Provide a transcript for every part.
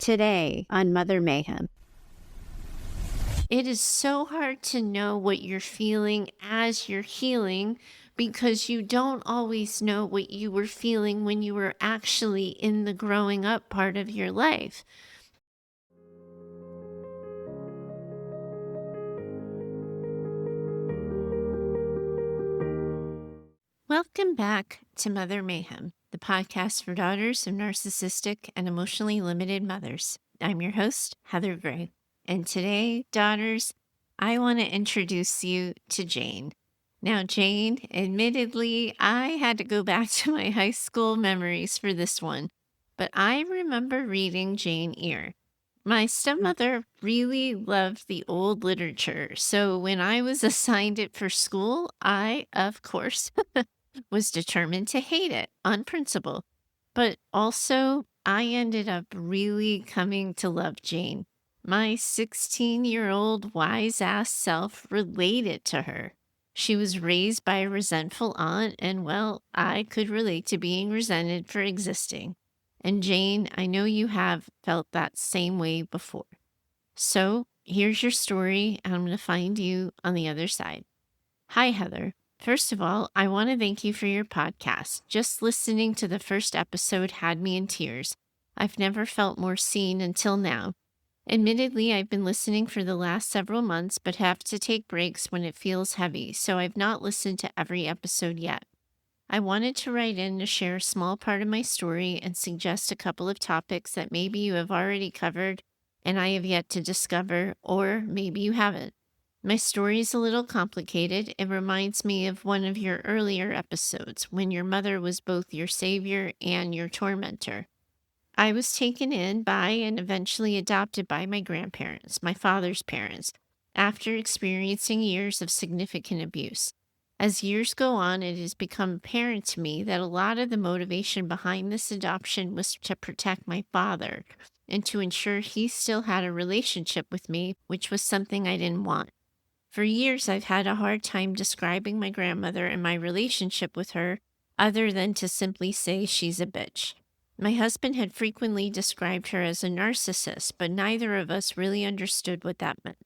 Today on Mother Mayhem. It is so hard to know what you're feeling as you're healing because you don't always know what you were feeling when you were actually in the growing up part of your life. Welcome back to Mother Mayhem, the podcast for daughters of narcissistic and emotionally limited mothers. I'm your host, Heather Gray. And today, daughters, I want to introduce you to Jane. Now, Jane, admittedly, I had to go back to my high school memories for this one, but I remember reading Jane Eyre. My stepmother really loved the old literature, so when I was assigned it for school, I, of course, was determined to hate it on principle. But also, I ended up really coming to love Jane. My 16-year-old wise ass self related to her. She was raised by a resentful aunt, and well, I could relate to being resented for existing. And Jane, I know you have felt that same way before. So here's your story, and I'm going to find you on the other side. Hi, Heather. First of all, I want to thank you for your podcast. Just listening to the first episode had me in tears. I've never felt more seen until now. Admittedly, I've been listening for the last several months, but have to take breaks when it feels heavy, so I've not listened to every episode yet. I wanted to write in to share a small part of my story and suggest a couple of topics that maybe you have already covered and I have yet to discover, or maybe you haven't. My story is a little complicated. It reminds me of one of your earlier episodes when your mother was both your savior and your tormentor. I was taken in by and eventually adopted by my grandparents, my father's parents, after experiencing years of significant abuse. As years go on, it has become apparent to me that a lot of the motivation behind this adoption was to protect my father and to ensure he still had a relationship with me, which was something I didn't want. For years, I've had a hard time describing my grandmother and my relationship with her, other than to simply say she's a bitch. My husband had frequently described her as a narcissist, but neither of us really understood what that meant.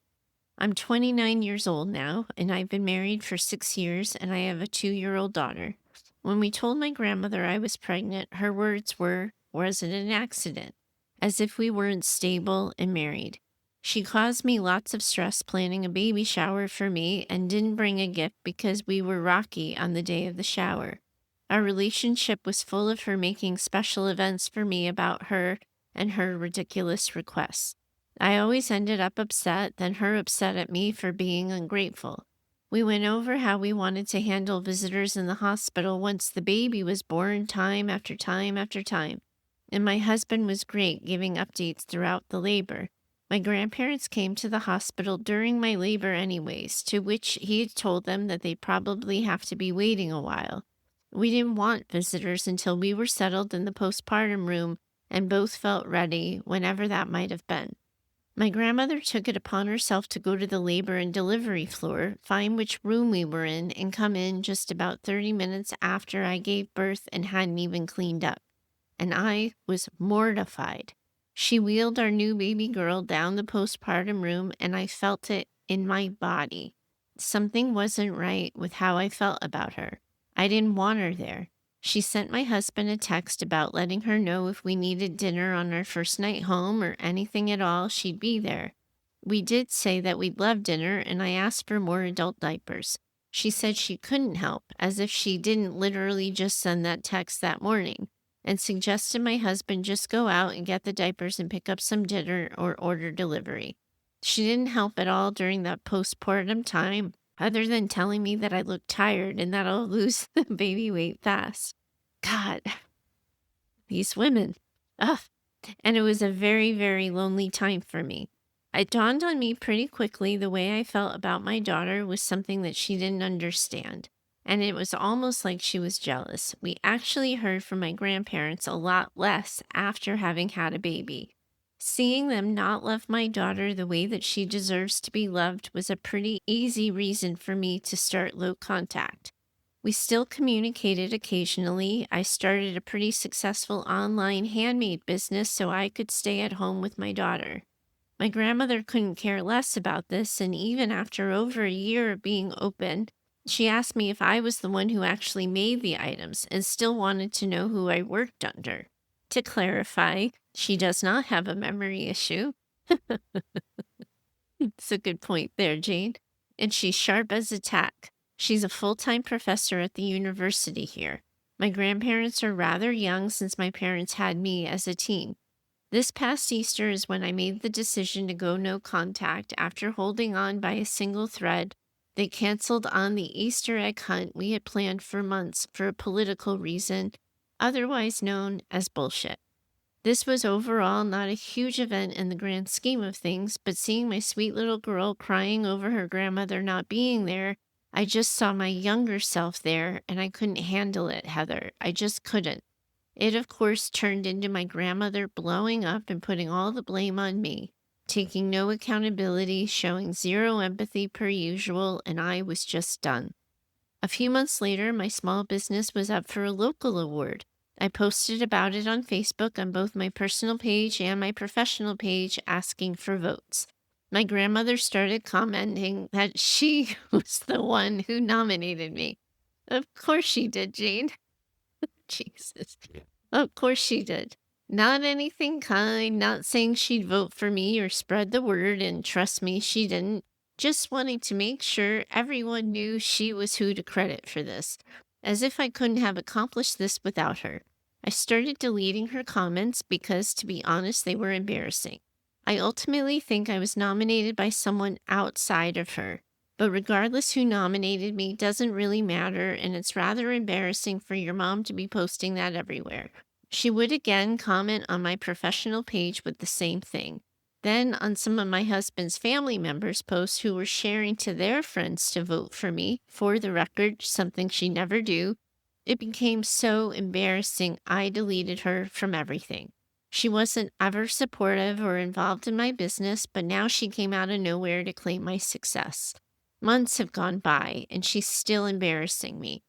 I'm 29 years old now, and I've been married for 6 years, and I have a 2-year-old daughter. When we told my grandmother I was pregnant, her words were, "Was it an accident?" As if we weren't stable and married. She caused me lots of stress planning a baby shower for me and didn't bring a gift because we were rocky on the day of the shower. Our relationship was full of her making special events for me about her and her ridiculous requests. I always ended up upset, then her upset at me for being ungrateful. We went over how we wanted to handle visitors in the hospital once the baby was born, time after time after time. And my husband was great giving updates throughout the labor. My grandparents came to the hospital during my labor anyways, to which he had told them that they'd probably have to be waiting a while. We didn't want visitors until we were settled in the postpartum room and both felt ready, whenever that might have been. My grandmother took it upon herself to go to the labor and delivery floor, find which room we were in, and come in just about 30 minutes after I gave birth and hadn't even cleaned up. And I was mortified. She wheeled our new baby girl down the postpartum room, and I felt it in my body. Something wasn't right with how I felt about her. I didn't want her there. She sent my husband a text about letting her know if we needed dinner on our first night home or anything at all, she'd be there. We did say that we'd love dinner, and I asked for more adult diapers. She said she couldn't help, as if she didn't literally just send that text that morning, and suggested my husband just go out and get the diapers and pick up some dinner or order delivery. She didn't help at all during that postpartum time, other than telling me that I looked tired and that I'll lose the baby weight fast. God, these women. Ugh. And it was a very, very lonely time for me. It dawned on me pretty quickly the way I felt about my daughter was something that she didn't understand. And it was almost like she was jealous. We actually heard from my grandparents a lot less after having had a baby. Seeing them not love my daughter the way that she deserves to be loved was a pretty easy reason for me to start low contact. We still communicated occasionally. I started a pretty successful online handmade business so I could stay at home with my daughter. My grandmother couldn't care less about this, and even after over a year of being open, she asked me if I was the one who actually made the items and still wanted to know who I worked under. To clarify, she does not have a memory issue. It's a good point there, Jane. And she's sharp as a tack. She's a full-time professor at the university here. My grandparents are rather young since my parents had me as a teen. This past Easter is when I made the decision to go no contact after holding on by a single thread. They canceled on the Easter egg hunt we had planned for months for a political reason, otherwise known as bullshit. This was overall not a huge event in the grand scheme of things, but seeing my sweet little girl crying over her grandmother not being there, I just saw my younger self there and I couldn't handle it, Heather. I just couldn't. It, of course, turned into my grandmother blowing up and putting all the blame on me, taking no accountability, showing zero empathy per usual, and I was just done. A few months later, my small business was up for a local award. I posted about it on Facebook on both my personal page and my professional page asking for votes. My grandmother started commenting that she was the one who nominated me. Of course she did, Jane. Jesus. Of course she did. Not anything kind, not saying she'd vote for me or spread the word, and trust me, she didn't. Just wanting to make sure everyone knew she was who to credit for this, as if I couldn't have accomplished this without her. I started deleting her comments because, to be honest, they were embarrassing. I ultimately think I was nominated by someone outside of her. But regardless who nominated me doesn't really matter, and it's rather embarrassing for your mom to be posting that everywhere. She would again comment on my professional page with the same thing. Then on some of my husband's family members' posts who were sharing to their friends to vote for me, for the record, something she never do, it became so embarrassing I deleted her from everything. She wasn't ever supportive or involved in my business, but now she came out of nowhere to claim my success. Months have gone by, and she's still embarrassing me.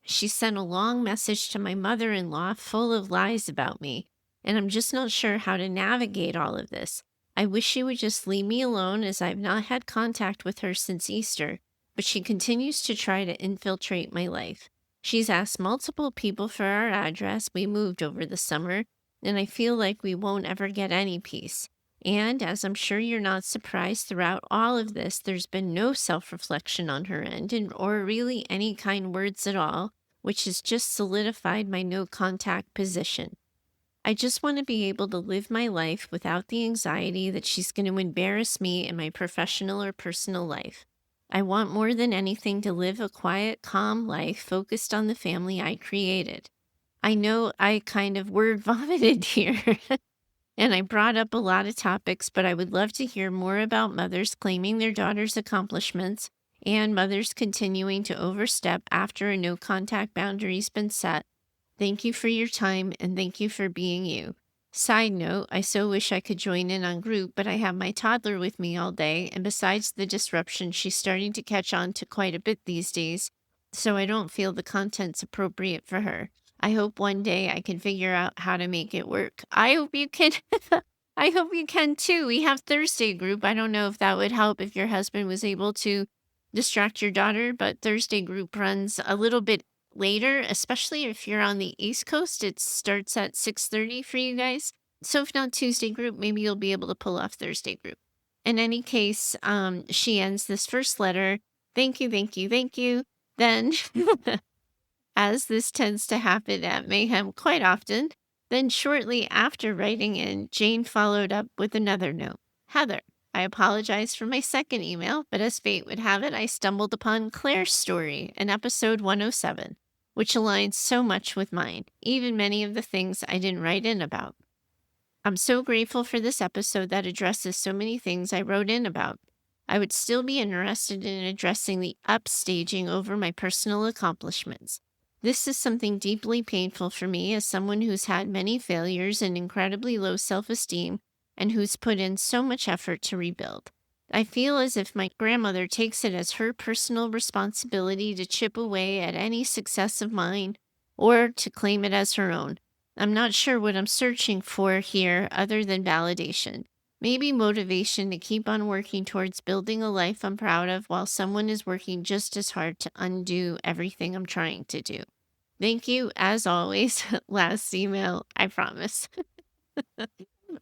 She sent a long message to my mother-in-law full of lies about me, and I'm just not sure how to navigate all of this. I wish she would just leave me alone, as I've not had contact with her since Easter, but she continues to try to infiltrate my life. She's asked multiple people for our address. We moved over the summer, and I feel like we won't ever get any peace. And, as I'm sure you're not surprised, throughout all of this, there's been no self-reflection on her end, or really any kind words at all, which has just solidified my no-contact position. I just want to be able to live my life without the anxiety that she's going to embarrass me in my professional or personal life. I want more than anything to live a quiet, calm life focused on the family I created. I know I kind of word vomited here. And I brought up a lot of topics, but I would love to hear more about mothers claiming their daughters' accomplishments and mothers continuing to overstep after a no-contact boundary's been set. Thank you for your time, and thank you for being you. Side note, I so wish I could join in on group, but I have my toddler with me all day, and besides the disruption, she's starting to catch on to quite a bit these days, so I don't feel the content's appropriate for her. I hope one day I can figure out how to make it work. I hope you can. I hope you can too. We have Thursday group. I don't know if that would help if your husband was able to distract your daughter, but Thursday group runs a little bit later, especially if you're on the East Coast. It starts at 6:30 for you guys. So if not Tuesday group, maybe you'll be able to pull off Thursday group. In any case, she ends this first letter. Thank you, thank you, thank you. Then as this tends to happen at Mayhem quite often. Then shortly after writing in, Jane followed up with another note. Heather, I apologize for my second email, but as fate would have it, I stumbled upon Claire's story in episode 107, which aligns so much with mine, even many of the things I didn't write in about. I'm so grateful for this episode that addresses so many things I wrote in about. I would still be interested in addressing the upstaging over my personal accomplishments. This is something deeply painful for me as someone who's had many failures and incredibly low self-esteem and who's put in so much effort to rebuild. I feel as if my grandmother takes it as her personal responsibility to chip away at any success of mine or to claim it as her own. I'm not sure what I'm searching for here other than validation. Maybe motivation to keep on working towards building a life I'm proud of while someone is working just as hard to undo everything I'm trying to do. Thank you, as always. Last email, I promise.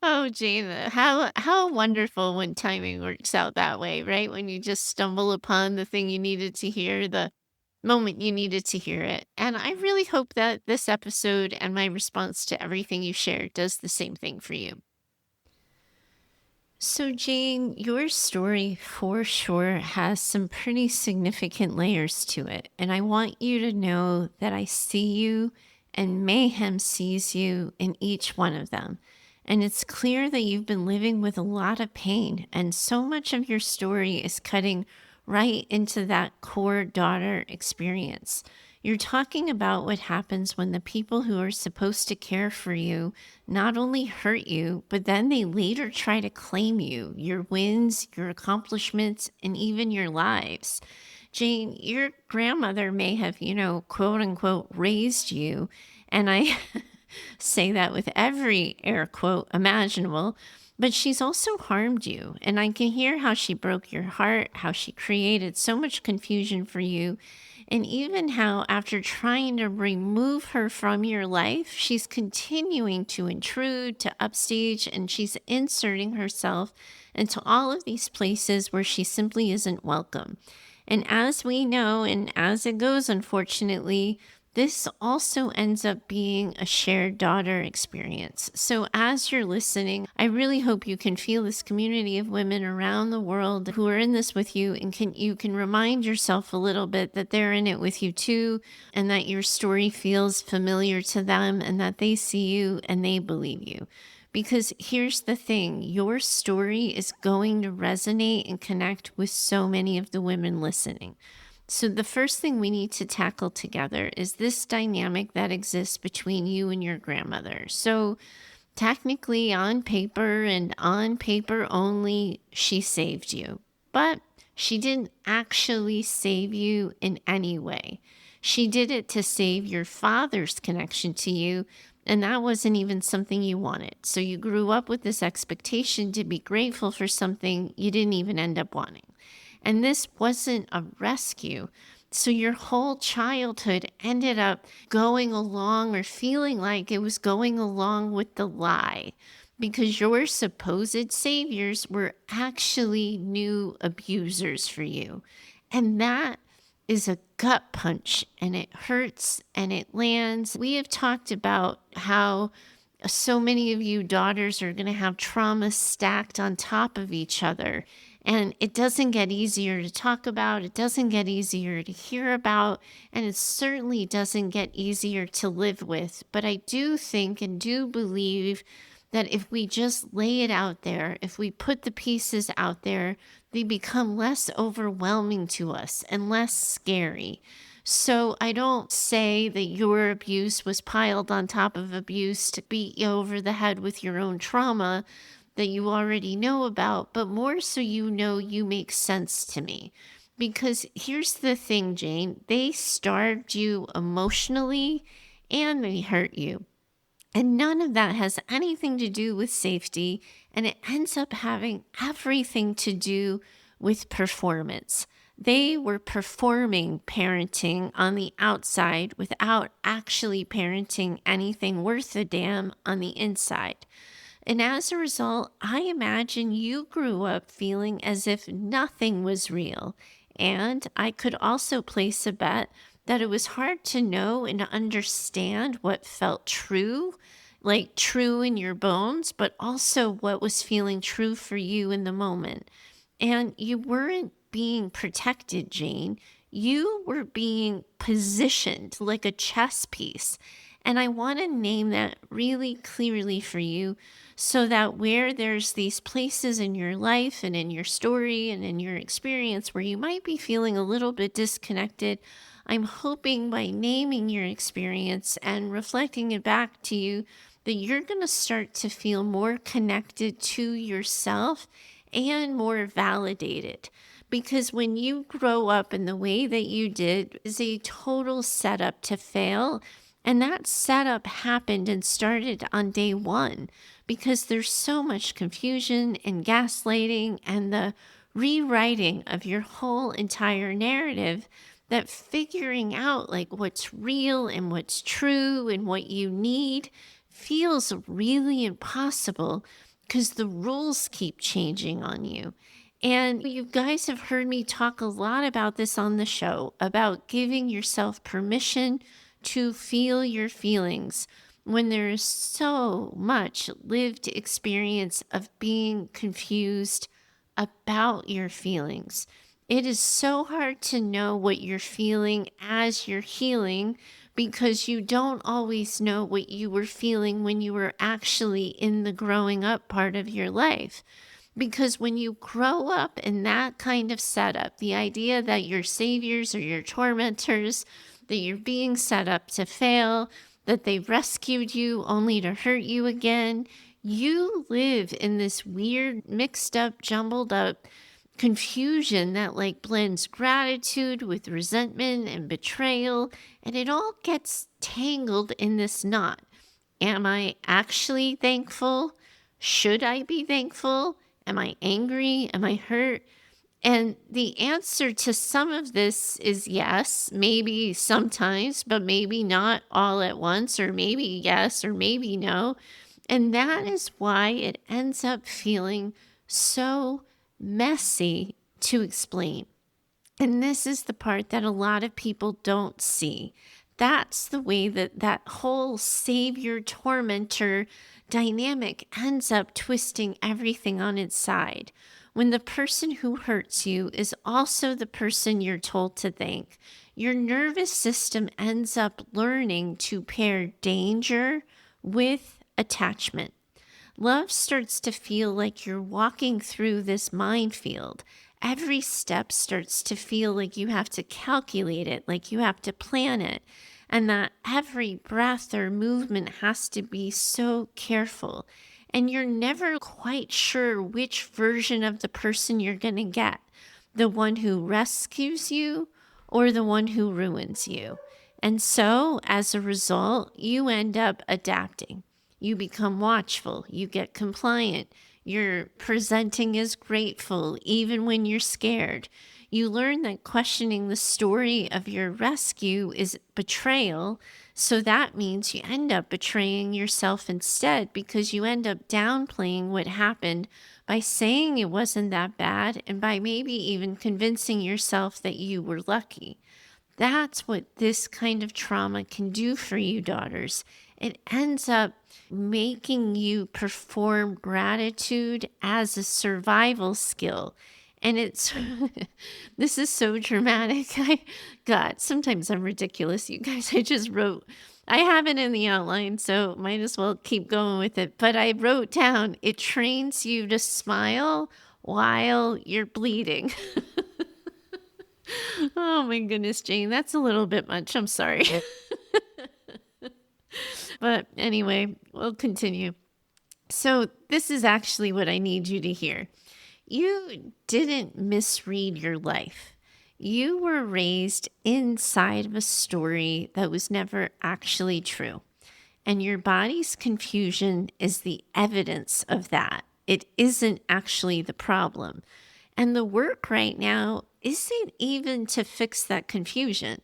Oh, Jane, how wonderful when timing works out that way, right? When you just stumble upon the thing you needed to hear, the moment you needed to hear it. And I really hope that this episode and my response to everything you shared does the same thing for you. So, Jane, your story for sure has some pretty significant layers to it. And I want you to know that I see you and Mayhem sees you in each one of them. And it's clear that you've been living with a lot of pain, and so much of your story is cutting right into that core daughter experience. You're talking about what happens when the people who are supposed to care for you not only hurt you, but then they later try to claim you, your wins, your accomplishments, and even your lives. Jane, your grandmother may have, quote unquote, raised you. And I say that with every air quote imaginable, but she's also harmed you. And I can hear how she broke your heart, how she created so much confusion for you, and even how, after trying to remove her from your life, she's continuing to intrude, to upstage, and she's inserting herself into all of these places where she simply isn't welcome. And as we know, and as it goes, unfortunately, this also ends up being a shared daughter experience. So, as you're listening, I really hope you can feel this community of women around the world who are in this with you, and you can remind yourself a little bit that they're in it with you too, and that your story feels familiar to them, and that they see you and they believe you. Because here's the thing, your story is going to resonate and connect with so many of the women listening. So, the first thing we need to tackle together is this dynamic that exists between you and your grandmother. So, technically, on paper and on paper only, she saved you, but she didn't actually save you in any way. She did it to save your father's connection to you, and that wasn't even something you wanted. So, you grew up with this expectation to be grateful for something you didn't even end up wanting. And this wasn't a rescue. So your whole childhood ended up going along or feeling like it was going along with the lie, because your supposed saviors were actually new abusers for you. And that is a gut punch, and it hurts and it lands. We have talked about how so many of you daughters are going to have trauma stacked on top of each other. And it doesn't get easier to talk about, it doesn't get easier to hear about, and it certainly doesn't get easier to live with. But I do think and do believe that if we just lay it out there, if we put the pieces out there, they become less overwhelming to us and less scary. So I don't say that your abuse was piled on top of abuse to beat you over the head with your own trauma that you already know about, but more so you make sense to me. Because here's the thing, Jane, they starved you emotionally and they hurt you. And none of that has anything to do with safety, and it ends up having everything to do with performance. They were performing parenting on the outside without actually parenting anything worth a damn on the inside. And as a result, I imagine you grew up feeling as if nothing was real. And I could also place a bet that it was hard to know and understand what felt true, like true in your bones, but also what was feeling true for you in the moment. And you weren't being protected, Jane. You were being positioned like a chess piece. And I want to name that really clearly for you so that where there's these places in your life and in your story and in your experience where you might be feeling a little bit disconnected, I'm hoping by naming your experience and reflecting it back to you that you're going to start to feel more connected to yourself and more validated. Because when you grow up in the way that you did is a total setup to fail. And that setup happened and started on day one because there's so much confusion and gaslighting and the rewriting of your whole entire narrative, that figuring out like what's real and what's true and what you need feels really impossible because the rules keep changing on you. And you guys have heard me talk a lot about this on the show about giving yourself permission to feel your feelings when there is so much lived experience of being confused about your feelings. It is so hard to know what you're feeling as you're healing because you don't always know what you were feeling when you were actually in the growing up part of your life. Because when you grow up in that kind of setup, the idea that your saviors are your tormentors, that you're being set up to fail, that they rescued you only to hurt you again, you live in this weird, mixed up, jumbled up confusion that like blends gratitude with resentment and betrayal, and it all gets tangled in this knot. Am I actually thankful? Should I be thankful? Am I angry? Am I hurt? And the answer to some of this is yes, maybe sometimes, but maybe not all at once, or maybe yes, or maybe no. And that is why it ends up feeling so messy to explain. And this is the part that a lot of people don't see. That's the way that that whole savior tormentor dynamic ends up twisting everything on its side. When the person who hurts you is also the person you're told to thank, your nervous system ends up learning to pair danger with attachment. Love starts to feel like you're walking through this minefield. Every step starts to feel like you have to calculate it, like you have to plan it, and that every breath or movement has to be so careful. And you're never quite sure which version of the person you're going to get, the one who rescues you or the one who ruins you. And so, as a result, you end up adapting. You become watchful, you get compliant, you're presenting as grateful even when you're scared. You learn that questioning the story of your rescue is betrayal. So that means you end up betraying yourself instead because you end up downplaying what happened by saying it wasn't that bad and by maybe even convincing yourself that you were lucky. That's what this kind of trauma can do for you, daughters. It ends up making you perform gratitude as a survival skill. And it's, this is so dramatic. God, sometimes I'm ridiculous, you guys. I have it in the outline, so might as well keep going with it. But I wrote down, it trains you to smile while you're bleeding. Oh my goodness, Jane, that's a little bit much. I'm sorry. But anyway, we'll continue. So, this is actually what I need you to hear. You didn't misread your life. You were raised inside of a story that was never actually true. And your body's confusion is the evidence of that. It isn't actually the problem. And the work right now isn't even to fix that confusion.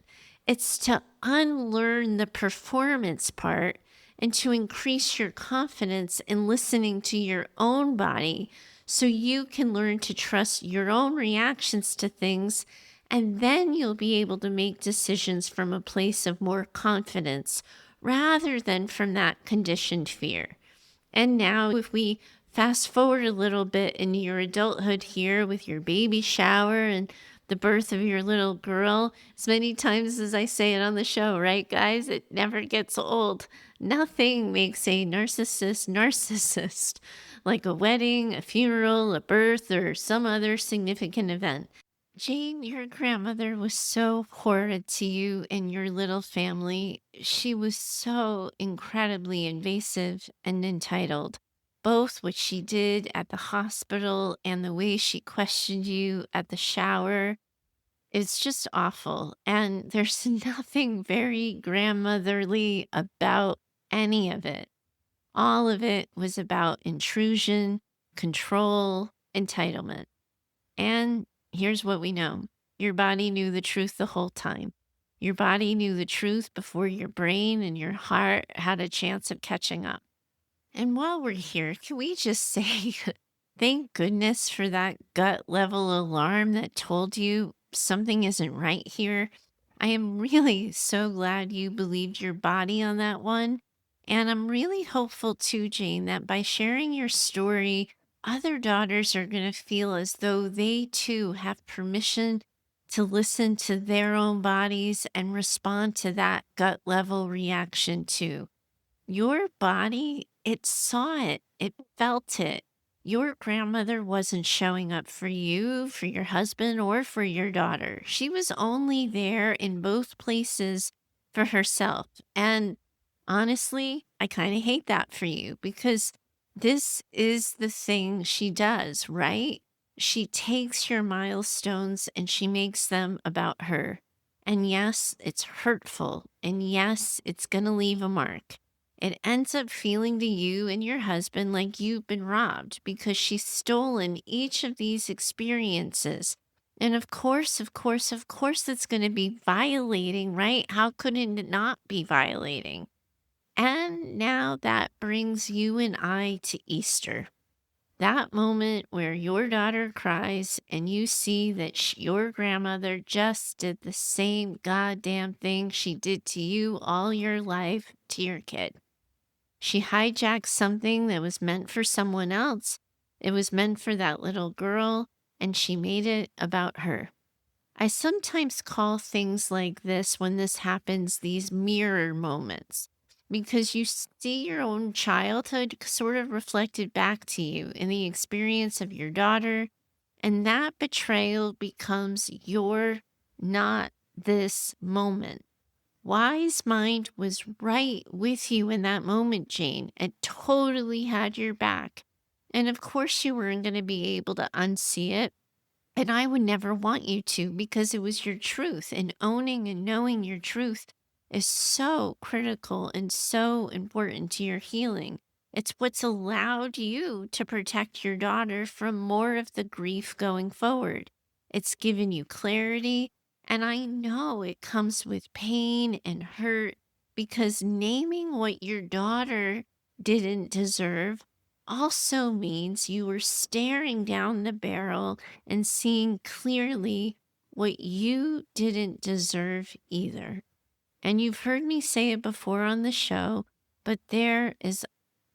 It's to unlearn the performance part and to increase your confidence in listening to your own body so you can learn to trust your own reactions to things. And then you'll be able to make decisions from a place of more confidence rather than from that conditioned fear. And now, if we fast forward a little bit into your adulthood here with your baby shower and the birth of your little girl, as many times as I say it on the show, right, guys? It never gets old. Nothing makes a narcissist like a wedding, a funeral, a birth, or some other significant event. Jane, your grandmother was so horrid to you and your little family. She was so incredibly invasive and entitled. both what she did at the hospital and the way she questioned you at the shower. It's just awful. And there's nothing very grandmotherly about any of it. All of it was about intrusion, control, entitlement. And here's what we know: your body knew the truth the whole time. Your body knew the truth before your brain and your heart had a chance of catching up. And while we're here, can we just say thank goodness for that gut level alarm that told you something isn't right here? I am really so glad you believed your body on that one. And I'm really hopeful too, Jane, that by sharing your story, other daughters are going to feel as though they too have permission to listen to their own bodies and respond to that gut level reaction too. Your body, it saw it, it felt it. Your grandmother wasn't showing up for you, for your husband, or for your daughter. She was only there in both places for herself. And honestly, I kind of hate that for you because this is the thing she does, right? She takes your milestones and she makes them about her. And yes, it's hurtful. And yes, it's going to leave a mark. It ends up feeling to you and your husband like you've been robbed because she's stolen each of these experiences. And of course, it's going to be violating, right? How could it not be violating? And now that brings you and I to Easter. That moment where your daughter cries and you see that your grandmother just did the same goddamn thing she did to you all your life to your kid. She hijacked something that was meant for someone else. It was meant for that little girl, and she made it about her. I sometimes call things like this, when this happens, these mirror moments, because you see your own childhood sort of reflected back to you in the experience of your daughter, and that betrayal becomes your not this moment. Wise Mind was right with you in that moment, Jane, and totally had your back. And of course, you weren't going to be able to unsee it. And I would never want you to, because it was your truth. And owning and knowing your truth is so critical and so important to your healing. It's what's allowed you to protect your daughter from more of the grief going forward. It's given you clarity. And I know it comes with pain and hurt, because naming what your daughter didn't deserve also means you were staring down the barrel and seeing clearly what you didn't deserve either. And you've heard me say it before on the show, but there is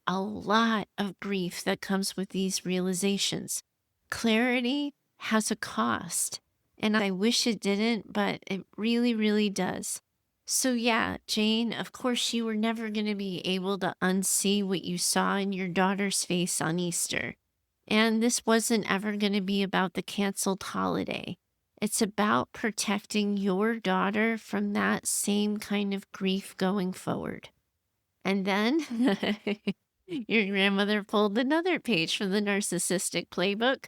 a lot of grief that comes with these realizations. Clarity has a cost, and I wish it didn't, but it really, really does. So, yeah, Jane, of course, you were never going to be able to unsee what you saw in your daughter's face on Easter. And this wasn't ever going to be about the canceled holiday. It's about protecting your daughter from that same kind of grief going forward. And then your grandmother pulled another page from the narcissistic playbook,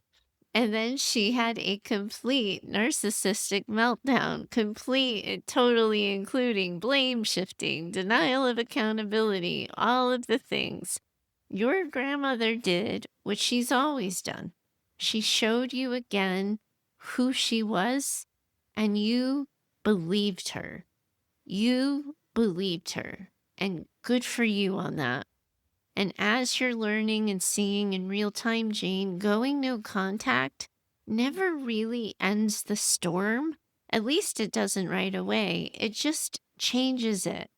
and then she had a complete narcissistic meltdown, complete and totally including blame shifting, denial of accountability, all of the things. Your grandmother did what she's always done. She showed you again who she was, and you believed her. You believed her. And good for you on that. And as you're learning and seeing in real time, Jane, going no contact never really ends the storm. At least it doesn't right away. It just changes it.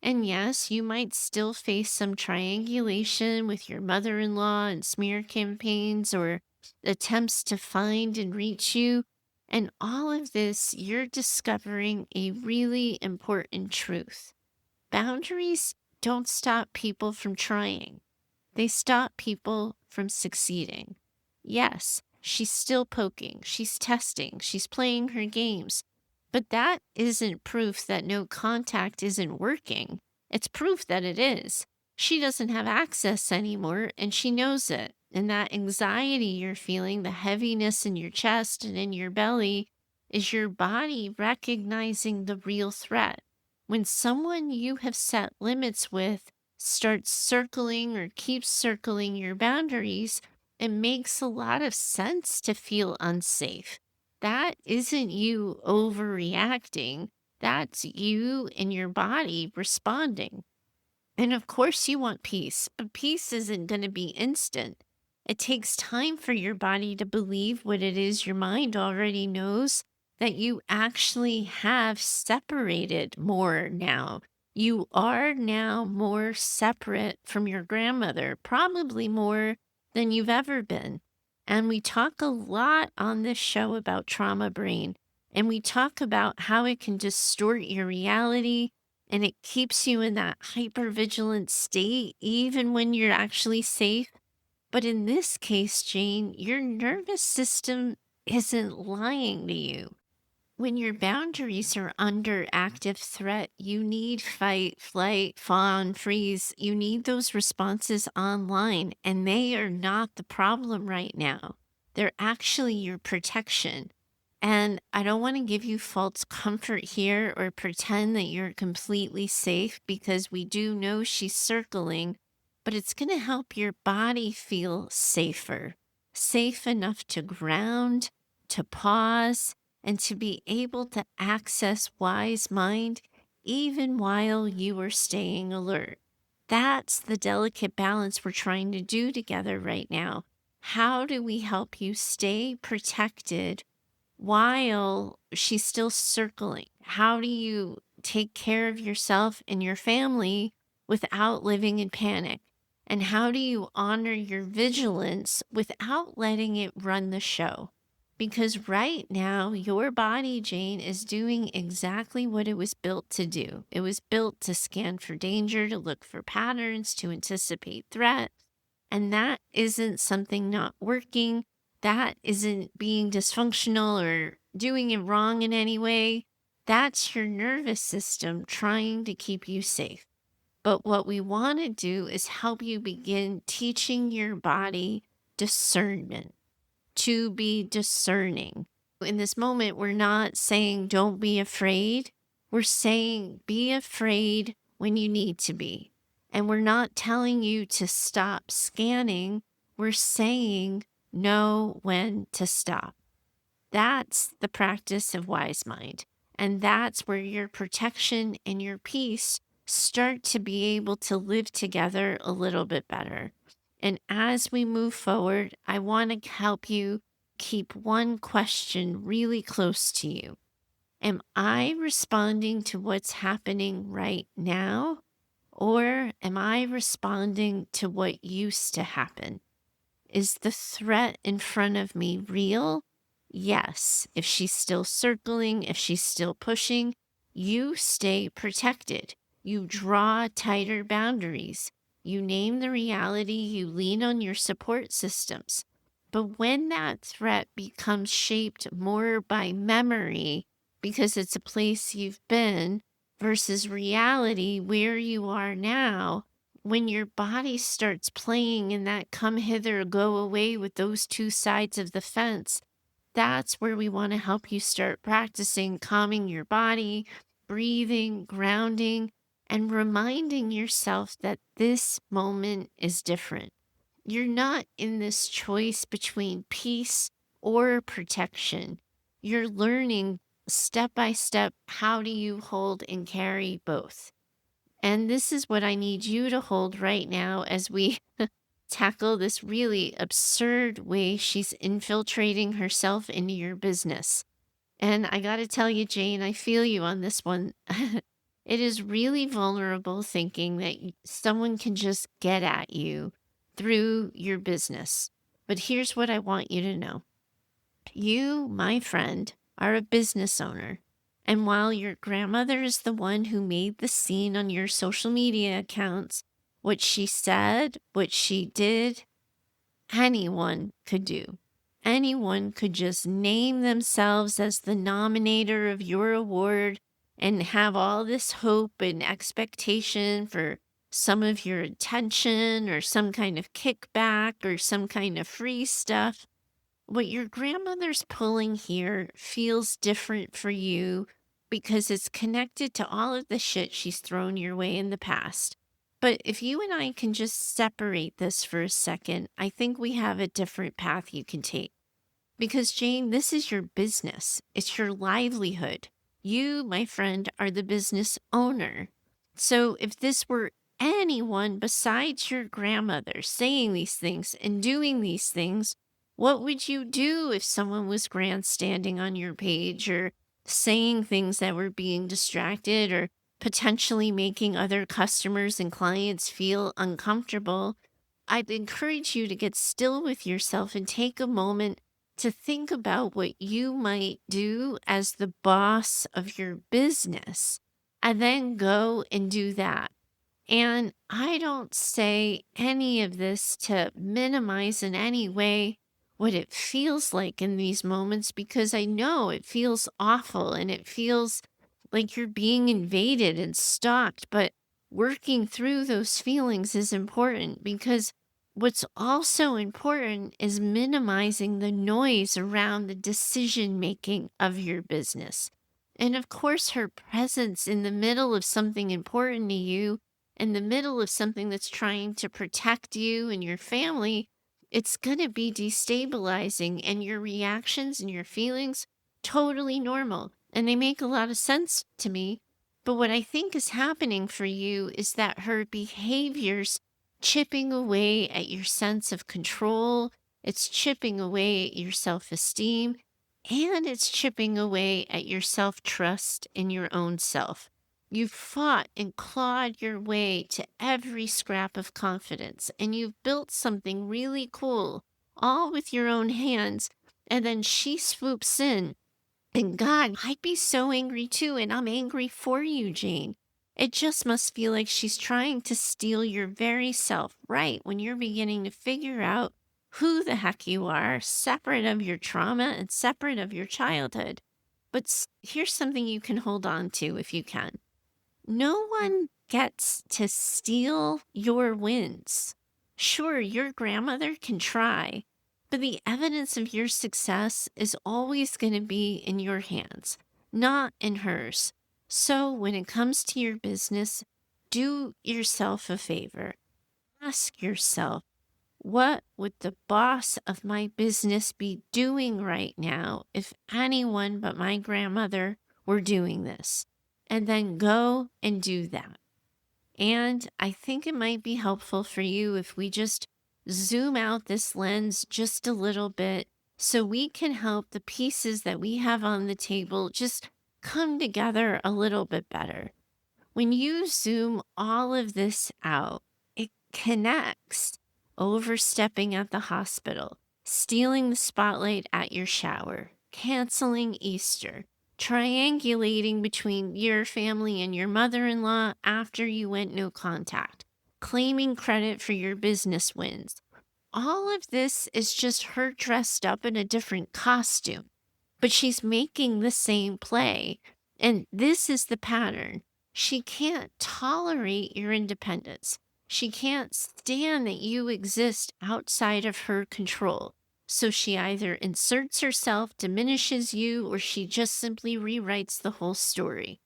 And yes, you might still face some triangulation with your mother in law and smear campaigns or attempts to find and reach you. And all of this, you're discovering a really important truth. Boundaries don't stop people from trying. They stop people from succeeding. Yes, she's still poking, she's testing, she's playing her games. But that isn't proof that no contact isn't working. It's proof that it is. she doesn't have access anymore and she knows it. And that anxiety you're feeling, the heaviness in your chest and in your belly, is your body recognizing the real threat. When someone you have set limits with starts circling or keeps circling your boundaries, it makes a lot of sense to feel unsafe. That isn't you overreacting. That's you and your body responding. And of course, you want peace, but peace isn't going to be instant. It takes time for your body to believe what it is your mind already knows, that you actually have separated more now. You are now more separate from your grandmother, probably more than you've ever been. And we talk a lot on this show about trauma brain, and we talk about how it can distort your reality and it keeps you in that hypervigilant state even when you're actually safe. But in this case, Jane, your nervous system isn't lying to you. When your boundaries are under active threat, you need fight, flight, fawn, freeze. You need those responses online, and they are not the problem right now. They're actually your protection. And I don't want to give you false comfort here or pretend that you're completely safe because we do know she's circling, but it's going to help your body feel safer, safe enough to ground, to pause, and to be able to access wise mind even while you are staying alert. That's the delicate balance we're trying to do together right now. How do we help you stay protected while she's still circling? How do you take care of yourself and your family without living in panic? And how do you honor your vigilance without letting it run the show? Because right now, your body, Jane, is doing exactly what it was built to do. It was built to scan for danger, to look for patterns, to anticipate threat. And that isn't something not working. That isn't being dysfunctional or doing it wrong in any way. That's your nervous system trying to keep you safe. But what we want to do is help you begin teaching your body discernment, to be discerning. In this moment, we're not saying don't be afraid. We're saying be afraid when you need to be. And we're not telling you to stop scanning. We're saying know when to stop. That's the practice of wise mind. And that's where your protection and your peace start to be able to live together a little bit better. And as we move forward, I want to help you keep one question really close to you. Am I responding to what's happening right now? Or am I responding to what used to happen? Is the threat in front of me real? Yes. If she's still circling, if she's still pushing, you stay protected. You draw tighter boundaries. You name the reality, you lean on your support systems. But when that threat becomes shaped more by memory, because it's a place you've been, versus reality where you are now, when your body starts playing in that come hither, go away with those two sides of the fence, that's where we want to help you start practicing calming your body, breathing, grounding, and reminding yourself that this moment is different. You're not in this choice between peace or protection. You're learning step by step how do you hold and carry both. And this is what I need you to hold right now as we tackle this really absurd way she's infiltrating herself into your business. And I got to tell you, Jane, I feel you on this one. It is really vulnerable thinking that someone can just get at you through your business. But here's what I want you to know. You, my friend, are a business owner. And while your grandmother is the one who made the scene on your social media accounts, what she said, what she did, anyone could do. Anyone could just name themselves as the nominator of your award and have all this hope and expectation for some of your attention or some kind of kickback or some kind of free stuff. What your grandmother's pulling here feels different for you because it's connected to all of the shit she's thrown your way in the past. But if you and I can just separate this for a second, I think we have a different path you can take. Because, Jane, this is your business, it's your livelihood. You, my friend, are the business owner. So if this were anyone besides your grandmother saying these things and doing these things, what would you do if someone was grandstanding on your page or saying things that were being distracted or potentially making other customers and clients feel uncomfortable? I'd encourage you to get still with yourself and take a moment to think about what you might do as the boss of your business and then go and do that. And I don't say any of this to minimize in any way what it feels like in these moments because I know it feels awful and it feels like you're being invaded and stalked. But working through those feelings is important because what's also important is minimizing the noise around the decision making of your business. And of course, her presence in the middle of something important to you, in the middle of something that's trying to protect you and your family, it's going to be destabilizing. And your reactions and your feelings, totally normal. And they make a lot of sense to me. But what I think is happening for you is that her behaviors chipping away at your sense of control. It's chipping away at your self esteem and it's chipping away at your self trust in your own self. You've fought and clawed your way to every scrap of confidence and you've built something really cool, all with your own hands. And then she swoops in. And God, I'd be so angry too. And I'm angry for you, Jane. It just must feel like she's trying to steal your very self, right? When you're beginning to figure out who the heck you are, separate of your trauma and separate of your childhood. But here's something you can hold on to if you can. No one gets to steal your wins. Sure, your grandmother can try, but the evidence of your success is always going to be in your hands, not in hers. So when it comes to your business, do yourself a favor. Ask yourself, what would the boss of my business be doing right now if anyone but my grandmother were doing this? And then go and do that. And I think it might be helpful for you if we just zoom out this lens just a little bit so we can help the pieces that we have on the table just come together a little bit better. When you zoom all of this out, it connects overstepping at the hospital, stealing the spotlight at your shower, canceling Easter, triangulating between your family and your mother in law after you went no contact, claiming credit for your business wins. All of this is just her dressed up in a different costume, but she's making the same play. And this is the pattern. She can't tolerate your independence. She can't stand that you exist outside of her control. So she either inserts herself, diminishes you, or she just simply rewrites the whole story.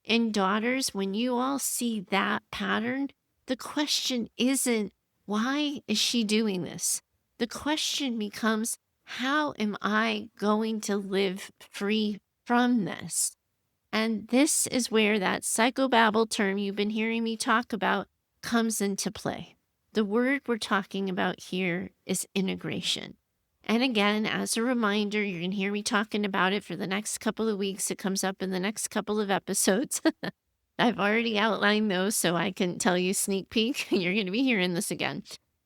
And daughters, when you all see that pattern, the question isn't, why is she doing this? The question becomes, how am I going to live free from this? And this is where that psychobabble term you've been hearing me talk about comes into play. The word we're talking about here is integration. And again, as a reminder, you're going to hear me talking about it for the next couple of weeks. It comes up in the next couple of episodes. I've already outlined those, so I can tell you sneak peek. You're going to be hearing this again.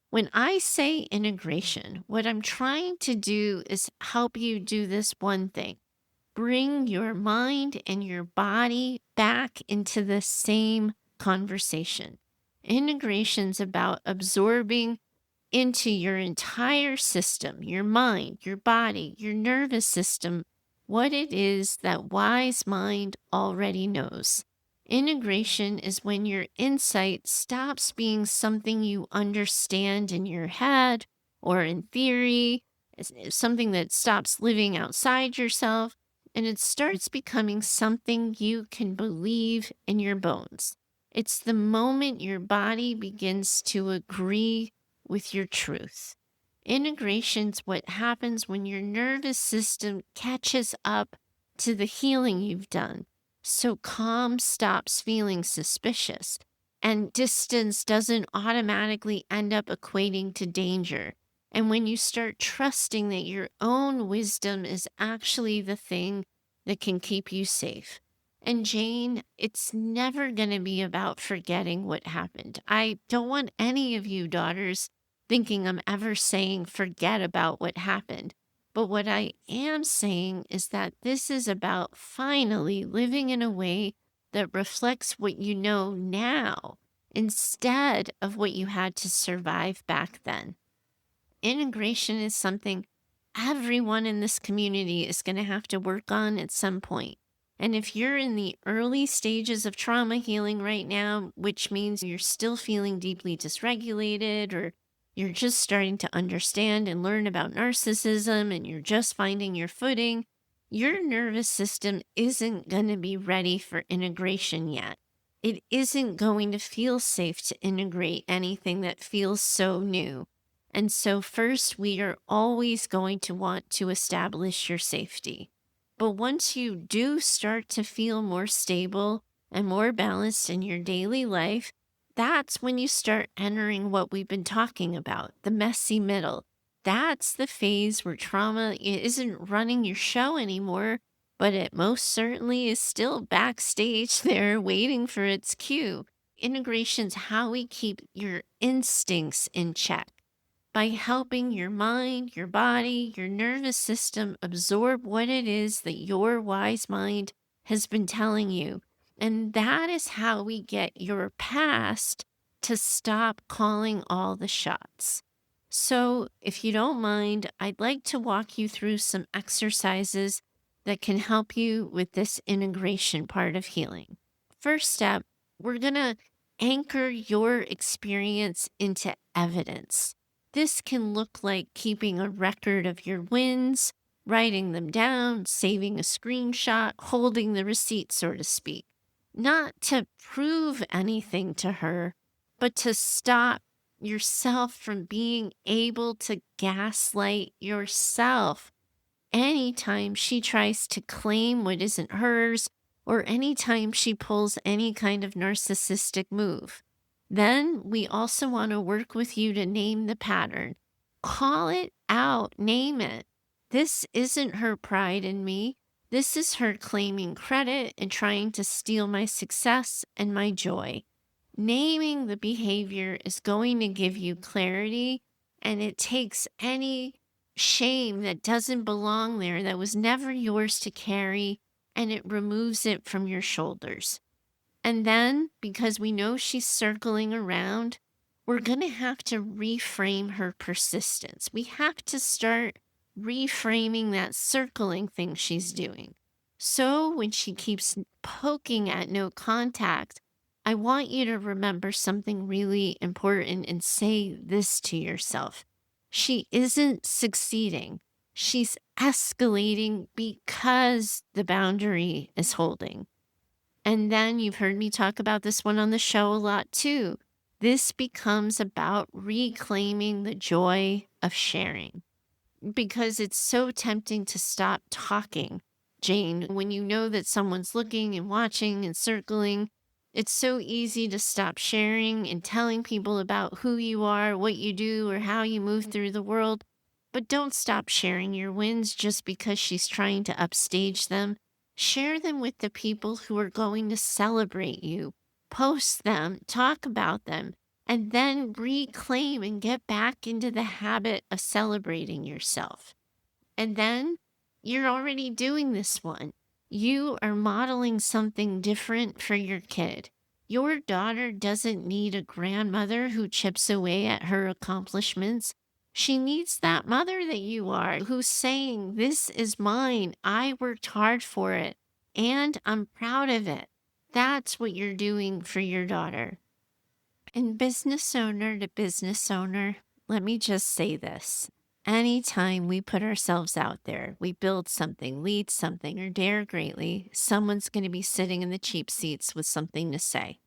When I say integration, what I'm trying to do is help you do this one thing. Bring your mind and your body back into the same conversation. Integration's about absorbing into your entire system, your mind, your body, your nervous system, what it is that wise mind already knows. Integration is when your insight stops being something you understand in your head or in theory, it's something that stops living outside yourself, and it starts becoming something you can believe in your bones. It's the moment your body begins to agree with your truth. Integration's what happens when your nervous system catches up to the healing you've done. So calm stops feeling suspicious, and distance doesn't automatically end up equating to danger. And when you start trusting that your own wisdom is actually the thing that can keep you safe. And Jane, it's never going to be about forgetting what happened. I don't want any of you daughters thinking I'm ever saying forget about what happened. But what I am saying is that this is about finally living in a way that reflects what you know now instead of what you had to survive back then. Integration is something everyone in this community is going to have to work on at some point. And if you're in the early stages of trauma healing right now, which means you're still feeling deeply dysregulated, or you're just starting to understand and learn about narcissism and you're just finding your footing, your nervous system isn't going to be ready for integration yet. It isn't going to feel safe to integrate anything that feels so new. And so, first, we are always going to want to establish your safety. But once you do start to feel more stable and more balanced in your daily life, that's when you start entering what we've been talking about, the messy middle. That's the phase where trauma isn't running your show anymore, but it most certainly is still backstage there waiting for its cue. Integration's how we keep your instincts in check by helping your mind, your body, your nervous system absorb what it is that your wise mind has been telling you. And that is how we get your past to stop calling all the shots. So, if you don't mind, I'd like to walk you through some exercises that can help you with this integration part of healing. First step, we're going to anchor your experience into evidence. This can look like keeping a record of your wins, writing them down, saving a screenshot, holding the receipt, so to speak. Not to prove anything to her, but to stop yourself from being able to gaslight yourself anytime she tries to claim what isn't hers or anytime she pulls any kind of narcissistic move. Then we also want to work with you to name the pattern. Call it out, name it. This isn't her pride in me. This is her claiming credit and trying to steal my success and my joy. Naming the behavior is going to give you clarity, and it takes any shame that doesn't belong there, that was never yours to carry, and it removes it from your shoulders. And then, because we know she's circling around, we're going to have to reframe her persistence. We have to start reframing that circling thing she's doing. So when she keeps poking at no contact, I want you to remember something really important and say this to yourself. She isn't succeeding. She's escalating because the boundary is holding. And then you've heard me talk about this one on the show a lot too. This becomes about reclaiming the joy of sharing because it's so tempting to stop talking, Jane. When you know that someone's looking and watching and circling, it's so easy to stop sharing and telling people about who you are, what you do, or how you move through the world. But don't stop sharing your wins just because she's trying to upstage them. Share them with the people who are going to celebrate you. Post them, talk about them, and then reclaim and get back into the habit of celebrating yourself. And then you're already doing this one. You are modeling something different for your kid. Your daughter doesn't need a grandmother who chips away at her accomplishments. She needs that mother that you are, who's saying, "This is mine. I worked hard for it, and I'm proud of it." That's what you're doing for your daughter. And business owner to business owner, let me just say this. Anytime we put ourselves out there, we build something, lead something, or dare greatly, someone's going to be sitting in the cheap seats with something to say.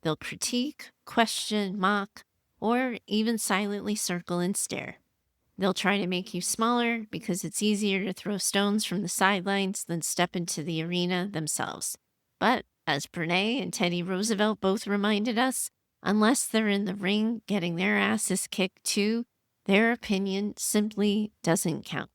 They'll critique, question, mock, or even silently circle and stare. They'll try to make you smaller because it's easier to throw stones from the sidelines than step into the arena themselves. But as Brene and Teddy Roosevelt both reminded us, unless they're in the ring getting their asses kicked too, their opinion simply doesn't count.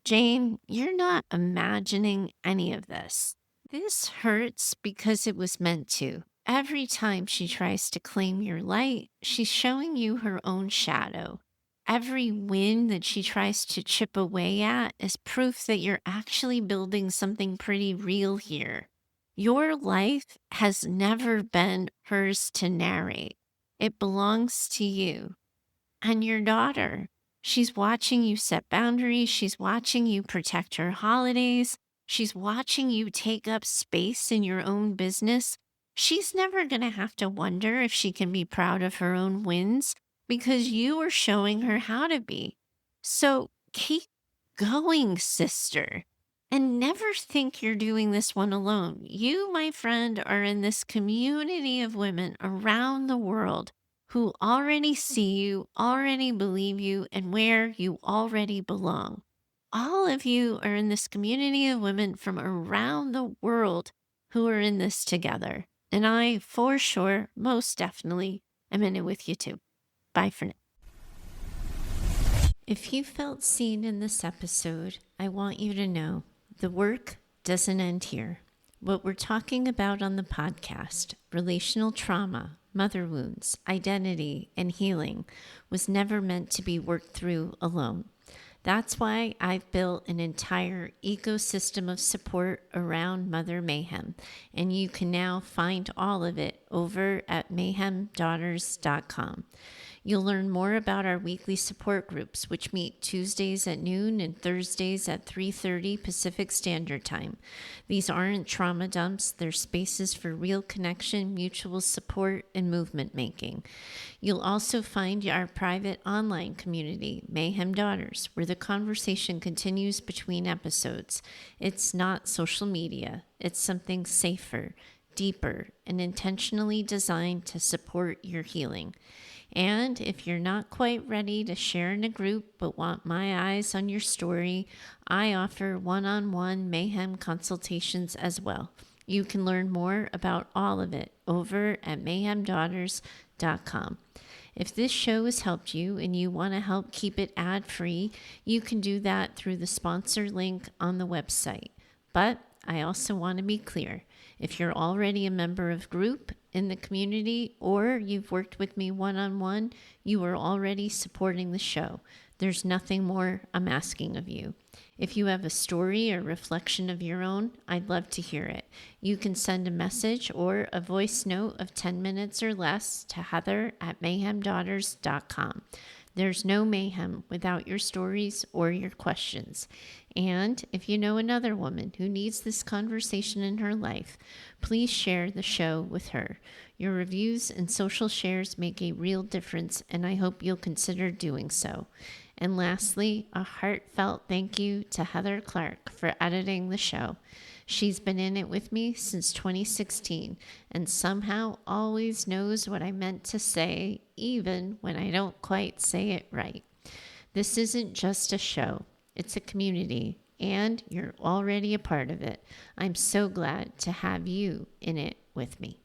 Jane, you're not imagining any of this. This hurts because it was meant to. Every time she tries to claim your light, she's showing you her own shadow. Every win that she tries to chip away at is proof that you're actually building something pretty real here. Your life has never been hers to narrate. It belongs to you and your daughter. She's watching you set boundaries. She's watching you protect her holidays. She's watching you take up space in your own business. She's never going to have to wonder if she can be proud of her own wins because you are showing her how to be. So keep going, sister. And never think you're doing this one alone. You, my friend, are in this community of women around the world who already see you, already believe you, and where you already belong. All of you are in this community of women from around the world who are in this together. And I, for sure, most definitely, am in it with you too. Bye for now. If you felt seen in this episode, I want you to know the work doesn't end here. What we're talking about on the podcast, relational trauma, mother wounds, identity, and healing, was never meant to be worked through alone. That's why I've built an entire ecosystem of support around Mother Mayhem, and you can now find all of it over at mayhemdaughters.com. You'll learn more about our weekly support groups, which meet Tuesdays at noon and Thursdays at 3:30 Pacific Standard Time. These aren't trauma dumps. They're spaces for real connection, mutual support, and movement making. You'll also find our private online community, Mayhem Daughters, where the conversation continues between episodes. It's not social media. It's something safer, deeper, and intentionally designed to support your healing. And if you're not quite ready to share in a group but want my eyes on your story, I offer one-on-one Mayhem consultations as well. You can learn more about all of it over at mayhemdaughters.com. If this show has helped you and you want to help keep it ad-free, you can do that through the sponsor link on the website. But I also want to be clear. If you're already a member of group in the community or you've worked with me one-on-one, you are already supporting the show. There's nothing more I'm asking of you. If you have a story or reflection of your own, I'd love to hear it. You can send a message or a voice note of 10 minutes or less to heather@mayhemdaughters.com. There's no mayhem without your stories or your questions. And if you know another woman who needs this conversation in her life, please share the show with her. Your reviews and social shares make a real difference, and I hope you'll consider doing so. And lastly, a heartfelt thank you to Heather Clark for editing the show. She's been in it with me since 2016 and somehow always knows what I meant to say, even when I don't quite say it right. This isn't just a show, it's a community, and you're already a part of it. I'm so glad to have you in it with me.